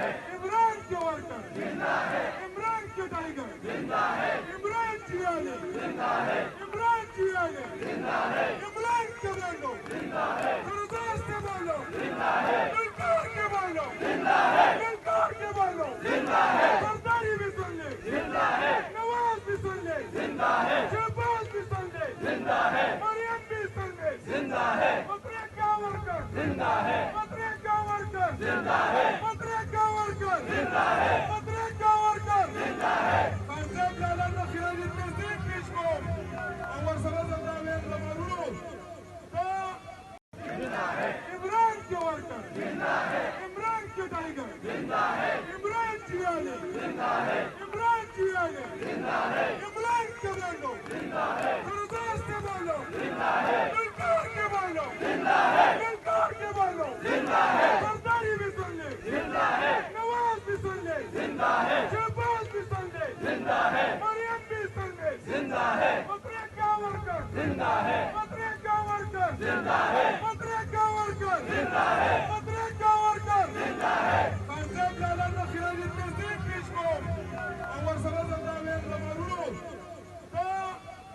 عمران کے ورکر عمران کے ٹائیگر عمران جیانے عمران جیانے عمران کے بولو سردار سے بولو گلکار کے بولو گلکار کے بولو سرداری بھی سن لے نواز بھی سن لے شہباز بھی سن لے مریم بھی سن لے مطرے کا ورکر مطرے کا ورکر مطرے کا ورکر مطرے کا ورکر منصب لالا نخیران التنسيق فيشكم أول سنة الدعوة لمعروف عمران کے ورکر عمران کے ٹائیگر عمران جیانے عمران جیانے عمران کے بولو سردار سے بولو گلکار کے بولو گلکار کے بولو سرداری بھی سن لے نواز بھی سن لے شہباز بھی سن لے مریم بھی سن لے مطرے کا ورکر مطرے کا ورکر مطرے کا ورکر